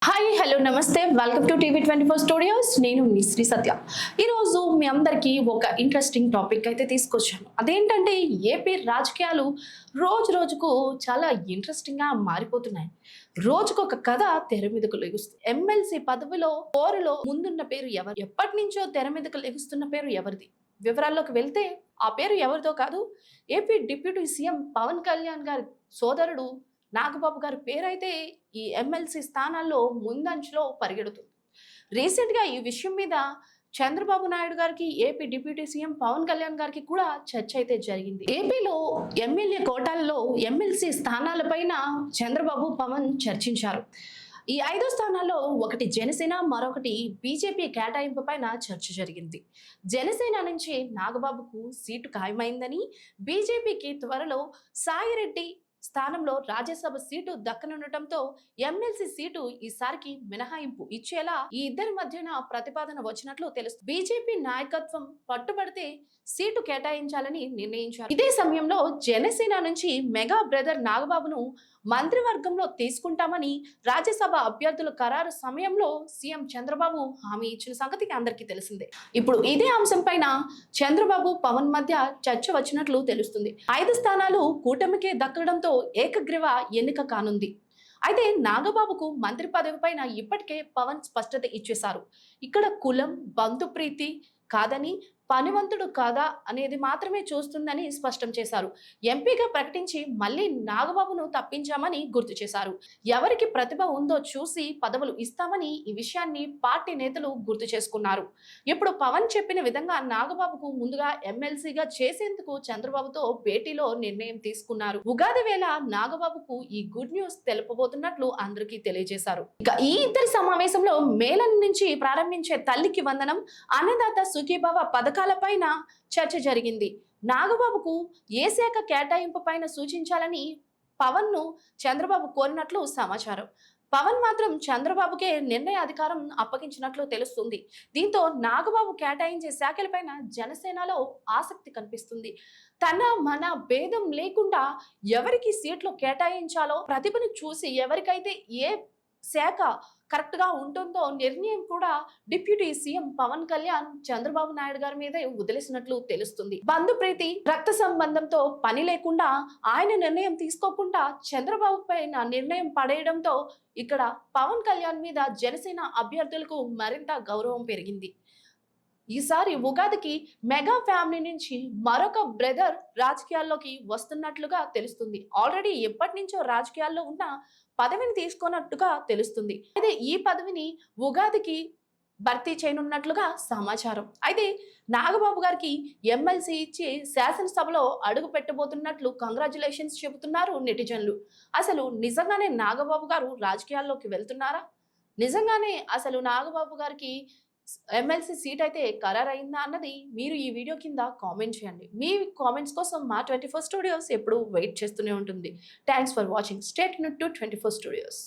Hi hello నమస్తే welcome to టీవీ24 studios. నేను మీ శ్రీ సత్య. ఈరోజు మీ అందరికీ ఒక ఇంట్రెస్టింగ్ టాపిక్ అయితే తీసుకొచ్చాను. అదేంటంటే ఏపీ రాజకీయాలు రోజు రోజుకు చాలా ఇంట్రెస్టింగ్గా మారిపోతున్నాయి. రోజుకు ఒక కథ తెర మీదకు లెగుస్తుంది. ఎమ్మెల్సీ పదవిలో పోరులో ముందున్న పేరు ఎవరు? ఎప్పటి నుంచో తెర మీదకు లెగుస్తున్న పేరు ఎవరిది? వివరాల్లోకి వెళ్తే ఆ పేరు ఎవరిదో కాదు, AP deputy CM Pawan Kalyan గారి సోదరుడు నాగబాబు గారి పేరైతే ఈ ఎమ్మెల్సీ స్థానాల్లో ముందంచులో పరిగెడుతుంది. రీసెంట్గా ఈ విషయం మీద చంద్రబాబు నాయుడు గారికి, AP deputy CM Pawan Kalyan గారికి కూడా చర్చ అయితే జరిగింది. ఏపీలో ఎమ్మెల్యే కోటాల్లో ఎమ్మెల్సీ స్థానాలపైన చంద్రబాబు పవన్ చర్చించారు. ఈ 5 స్థానాల్లో ఒకటి జనసేన, మరొకటి బీజేపీ కేటాయింపు పైన చర్చ జరిగింది. జనసేన నుంచి నాగబాబుకు సీటు ఖాయమైందని, బీజేపీకి త్వరలో సాయిరెడ్డి స్థానంలో రాజ్యసభ సీటు దక్కనుండటంతో ఎమ్మెల్సీ సీటు ఈసారికి మినహాయింపు ఇచ్చేలా ఈ ఇద్దరి మధ్యన ప్రతిపాదన వచ్చినట్లు తెలుస్తుంది. బీజేపీ నాయకత్వం పట్టుబడితే సీటు కేటాయించాలని నిర్ణయించారు. ఇదే సమయంలో జనసేన నుంచి మెగా బ్రదర్ నాగబాబును మంత్రివర్గంలో తీసుకుంటామని రాజ్యసభ అభ్యర్థుల ఖరారు సమయంలో సీఎం చంద్రబాబు హామీ ఇచ్చిన సంగతి అందరికీ తెలిసిందే. ఇప్పుడు ఇదే అంశం పైన చంద్రబాబు పవన్ మధ్య చర్చ వచ్చినట్లు తెలుస్తుంది. 5 స్థానాలు కూటమికే దక్కడంతో ఏకగ్రీవ ఎన్నిక కానుంది. అయితే నాగబాబుకు మంత్రి పదవి పైన ఇప్పటికే పవన్ స్పష్టత ఇచ్చేశారు. ఇక్కడ కులం, బంధుప్రీతి కాదని, పనివంతుడు కాదా అనేది మాత్రమే చూస్తుందని స్పష్టం చేశారు. ఎంపీగా ప్రకటించి మళ్ళీ నాగబాబును తప్పించామని గుర్తు చేశారు. ఎవరికి ప్రతిభ ఉందో చూసి పదవులు ఇస్తామని ఈ విషయాన్ని పార్టీ నేతలు గుర్తు చేసుకున్నారు. ఇప్పుడు పవన్ చెప్పిన విధంగా నాగబాబుకు ముందుగా ఎమ్మెల్సీగా చేసేందుకు చంద్రబాబుతో భేటీలో నిర్ణయం తీసుకున్నారు. ఉగాది వేళ నాగబాబుకు ఈ గుడ్ న్యూస్ తెలుపబోతున్నట్లు అందరికీ తెలియజేశారు. ఇక ఈ ఇద్దరి సమావేశంలో మేళం నుంచి ప్రారంభించే తల్లికి వందనం, అన్నదాత సుఖీభవ పైన చర్చ జరిగింది. నాగబాబుకు ఏ శాఖ కేటాయింపు పైన సూచించాలని పవన్ ను చంద్రబాబు కోరినట్లు సమాచారం. పవన్ మాత్రం చంద్రబాబుకే నిర్ణయ అధికారం అప్పగించినట్లు తెలుస్తుంది. దీంతో నాగబాబు కేటాయించే శాఖలపైన జనసేనలో ఆసక్తి కనిపిస్తుంది. తన మన భేదం లేకుండా ఎవరికి సీట్లు కేటాయించాలో ప్రతిభను చూసి ఎవరికైతే ఏ శాఖ కరెక్ట్ గా ఉంటుందో నిర్ణయం కూడా డిప్యూటీ సీఎం పవన్ కళ్యాణ్ చంద్రబాబు నాయుడు గారి మీదే వదిలేసినట్లు తెలుస్తుంది. బంధుప్రీతి, రక్త సంబంధంతో పని లేకుండా ఆయన నిర్ణయం తీసుకోకుండా చంద్రబాబు పైన నిర్ణయం పడేయడంతో ఇక్కడ పవన్ కళ్యాణ్ మీద జనసేన అభ్యర్థులకు మరింత గౌరవం పెరిగింది. ఈసారి ఉగాదికి మెగా ఫ్యామిలీ నుంచి మరొక బ్రదర్ రాజకీయాల్లోకి వస్తున్నట్లుగా తెలుస్తుంది. ఆల్రెడీ ఎప్పటి నుంచో రాజకీయాల్లో ఉన్న పదవిని తీసుకున్నట్టుగా తెలుస్తుంది. అయితే ఈ పదవిని ఉగాదికి భర్తీ చేయనున్నట్లుగా సమాచారం. అయితే నాగబాబు గారికి ఎమ్మెల్సీ ఇచ్చి శాసనసభలో అడుగు పెట్టబోతున్నట్లు కంగ్రాచులేషన్స్ చెబుతున్నారు నెటిజన్లు. అసలు నిజంగానే నాగబాబు గారు రాజకీయాల్లోకి వెళ్తున్నారా? నిజంగానే అసలు నాగబాబు గారికి ఎమ్మెల్సీ సీట్ అయితే ఖరారైందా అన్నది మీరు ఈ వీడియో కింద కామెంట్ చేయండి. మీ కామెంట్స్ కోసం మా 24 స్టూడియోస్ ఎప్పుడు వెయిట్ చేస్తూనే ఉంటుంది. Thanks for watching. Stay tuned to 24 studios.